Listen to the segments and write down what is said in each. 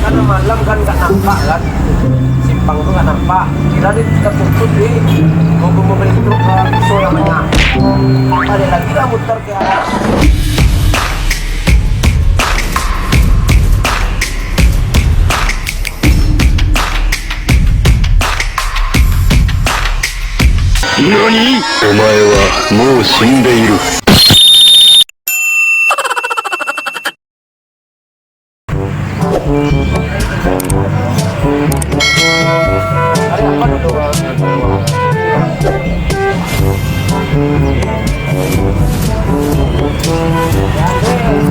karena malam kan nggak nampak kan, simpang tuh nggak nampak. Kira dia tertutup di mobil itu ke pisau yang banyak. Ada lagi lah muter ke arah. NANI?お前はもう死んでいる。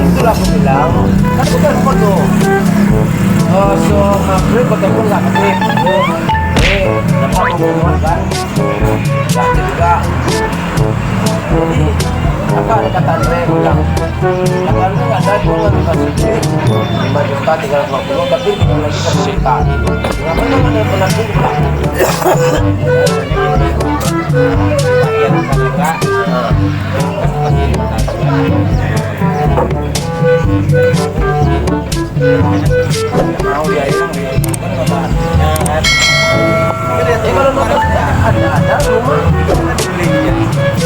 Itulah aku bilang, kan aku telepon tuh. So maghrib ketemu nggak maghrib. Dapat pengumuman kan? Nggak juga. Jadi apa ada kata Andre bilang, kata Andre nggak ada itu nggak dikasih duit 5 juta 350, tapi tinggal lagi 1 juta. Kenapa nggak ada yang pernah buka? Bagian juga. Mau dia hilang kan nggak bahasnya kan. Kalau mau ada rumah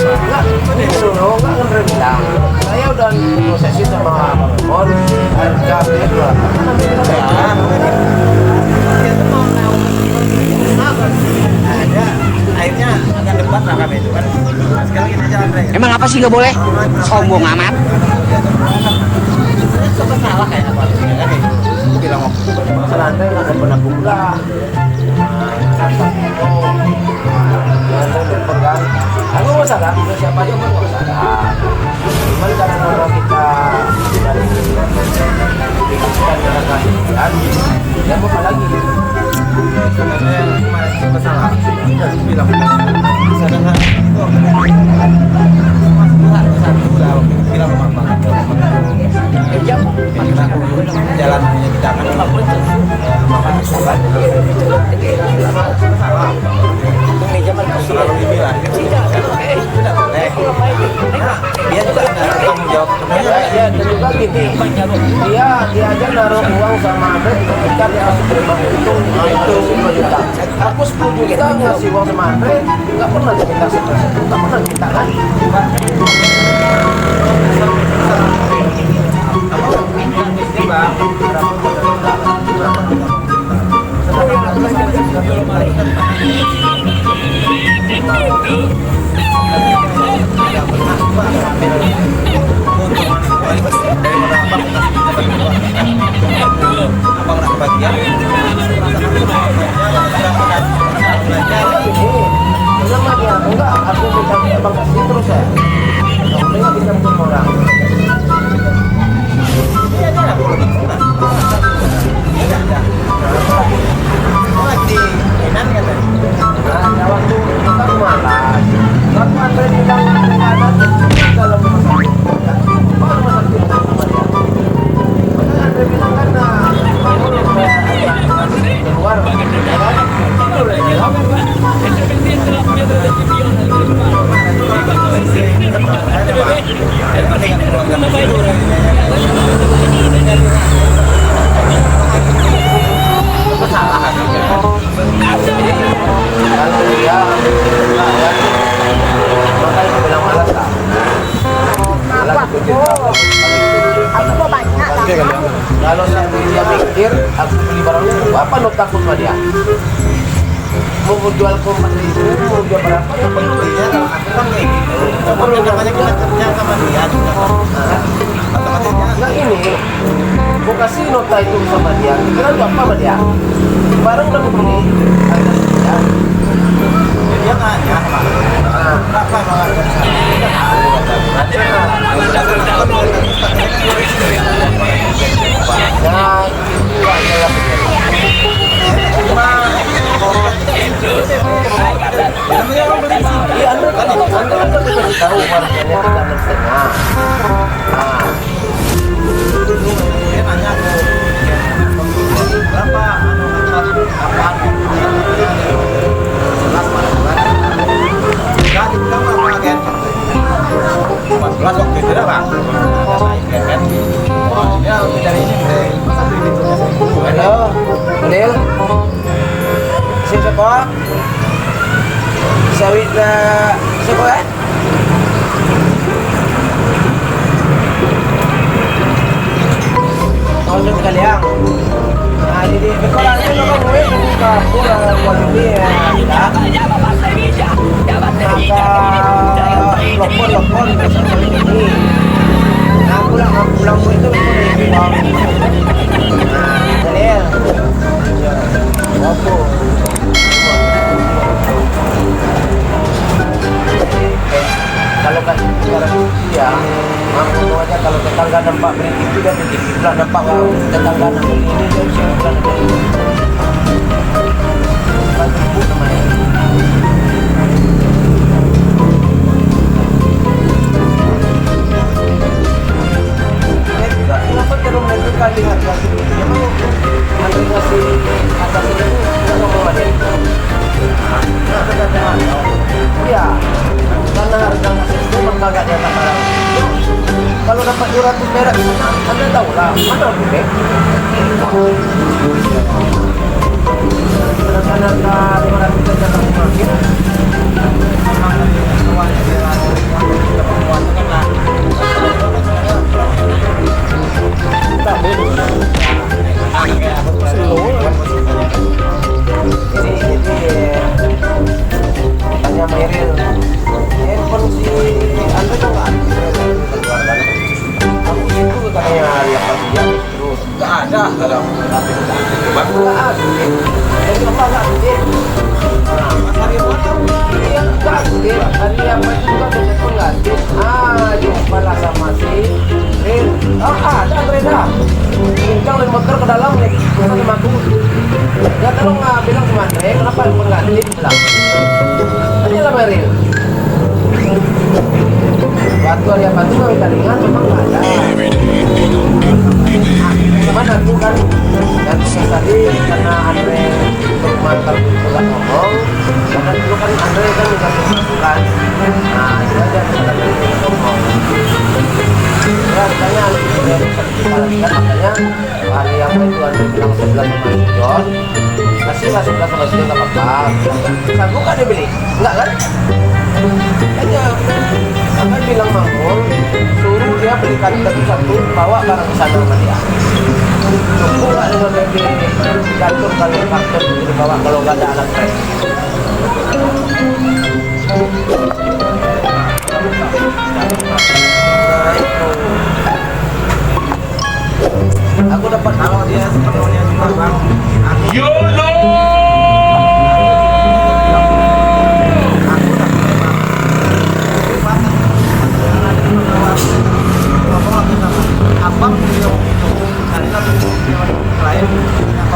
nggak ini dulu nggak Andre bilang saya udah negosiasi sama Mon harga beda ada akhirnya akan debat lah kami itu kan. Sekarang ini aja Andre. Emang apa sih nggak boleh? Sombong amat. Sempat salah kayak apa? Aku bilang masalah Andre nggak ada pernah buka. Aku nggak sadar, siapa aja nggak sadar. Cuman karena nama kita dari kita kasih kan, dia mau apa lagi? Sebenarnya yang kemarin sempat salah, aku bilang sadar itu satu lah, bilang apa? Jam jalan punya kita kan makan sabar. Meja berkursi lalu dibilang tidak boleh. Dia juga ada tanggung jawab. Ya dan juga gini, dia aja naruh uang sama Andre ketika dia harus terima untung itu 5 juta. Aku 10 juta ngasih uang sama Andre, nggak pernah dia minta sepeser, nggak pernah minta kan? Enggak, aku minta abang kasih terus ya. Kamu nggak bisa mengurus orang. Iya, ada lagi enak kan tadi. Nah, waktu kita malas. Waktu Andre bilang ada kalau rumah sakit sama dia. Makanya Andre bilang kan keluar kalau saya dia mikir aku beli barangnya apa lo takut sama dia mau jual ke 4.000 mau jual berapa ya penjualnya kalau aku kan kayak gitu cuman namanya kita kerja sama dia otomatisnya nggak ini mau kasih nota itu sama dia kira lu apa sama dia barang udah aku beli harga sekian dia nanya berapa malah nah itu adalah iya anda kan dikasih tahu warganya 3,5. Dia nanya berapa jelas mana bulan nggak dibilang berapa agen 14 waktu itu dah bang ada naik kan oh ya lebih dari ini masa beli itu 1000 kan kok. Sawit na isa ko eh. Untuk kaliang. Nah, jadi kalau ada orang gue buka pula kuali lopon ini. Nah, pulang itu uang. Nah, kalian. Apa? Kalau kan sekarang ya, mampu aja kalau tetangga nampak berikut juga berikut lah nampak tetangga nampak ini dan siapa nampak ini. Bantu namanya. Kenapa terus menentukan lihat kasih? Memang ada kasih atas itu nggak mau ada. Nah, kata-kata ya. Karena harga emas itu memang agak di atas harga. Kalau dapat 200 perak, Anda tahu lah, mana lebih harga 500 saja tak makin. Tanya Meril, handphone si Anda tuh nggak keluarkan. Aku itu katanya 8 jam terus nggak ada. Baru nggak ada. Jadi apa nggak ada? Nah, hari mana? Iya nggak ada. Hari apa juga ada pengganti. Jumpa lah sama si Ril. Ada Reda. Bincang dari motor ke dalam nih, kita sama aku. Ya tolong bilang sama Andre, kenapa yang pengganti bilang? Tanya lah Meril. Waktu hari apa tuh kami taringan memang nggak ada. Cuman aku kan dan tadi karena Andre bermantar juga ngomong, karena dulu kan Andre kan juga masukan. Nah itu aja kita ngomong. Ya makanya makanya hari yang itu Andre bilang 11 sama John, kasihlah 11 sama John nggak apa-apa. Sanggup nggak dia beli? Enggak kan? Hanya sampai bilang Mangun suruh dia belikan satu bawa barang ke sana sama dia. Cukup nggak dengan di kantor kalau kantor dibawa kalau nggak ada alat press. Aku dapat kalau dia sepenuhnya cuma bang. YOLO. Abang video itu hari lalu lain enggak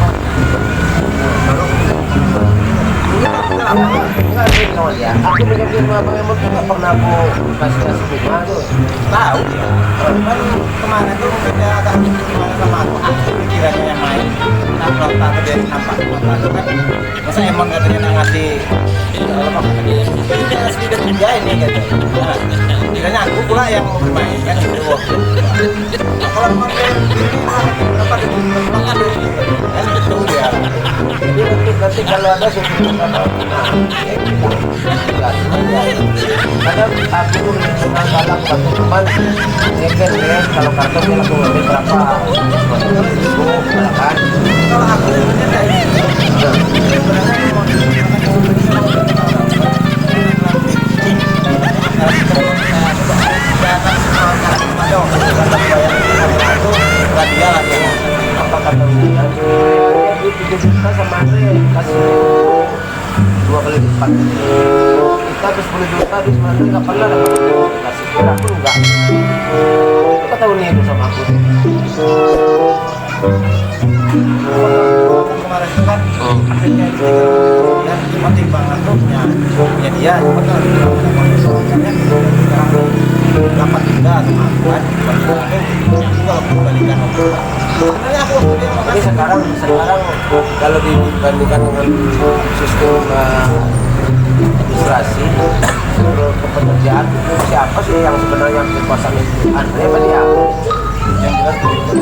ada ya. Aku punya firma Bang Emot nggak pernah aku kasih firma tuh. Tahu dia. Kan kemana tuh beda agak gimana sama aku. Pikirannya yang main. Nah, kalau dia nampak itu kan masa emang katanya nggak ngasih kalau ini dia ngasih dia kerja ini gitu. Nah, kiranya aku pula yang mau bermain kan itu. Kalau memang apa di kan itu dia. Jadi nanti kalau ada sesuatu kadang aku dengan galak satu teman nyeker ya kalau kartu dia laku ngambil berapa itu kan kalau aku apa kata kita sama Andre kasih 2 kali lipat kita habis 10 juta di mana nggak pernah dapat kasih kira pun enggak itu kata Uni itu sama aku kemarin kan akhirnya itu dan cuma timbangan tuh punya dia benar dapat juga sama aku kan kalau kembalikan ini sekarang kalau dibandingkan dengan sistem administrasi kepekerjaan siapa sih yang sebenarnya berkuasa itu Andre apa dia yang jelas begitu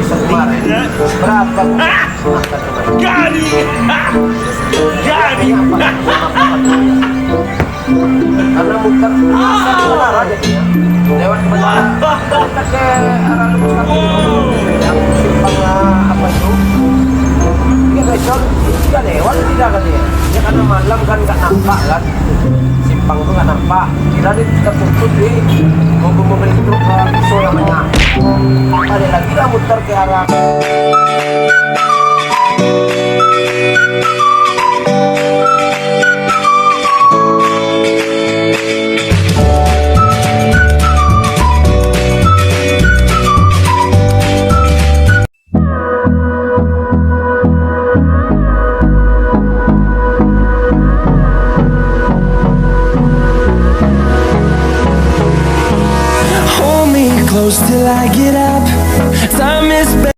bisa kemarin berapa makan Gani! Gani! karena muter sebentar aja dia lewat muter ke arah lembus yang simpang apa itu dia besok dia lewat tidak kan dia karena malam kan nggak nampak kan simpang itu nggak nampak kira dia tertutup di mobil-mobil truk pisau yang banyak ada lagi lah muter ke arah Hold me close till I get up. Time is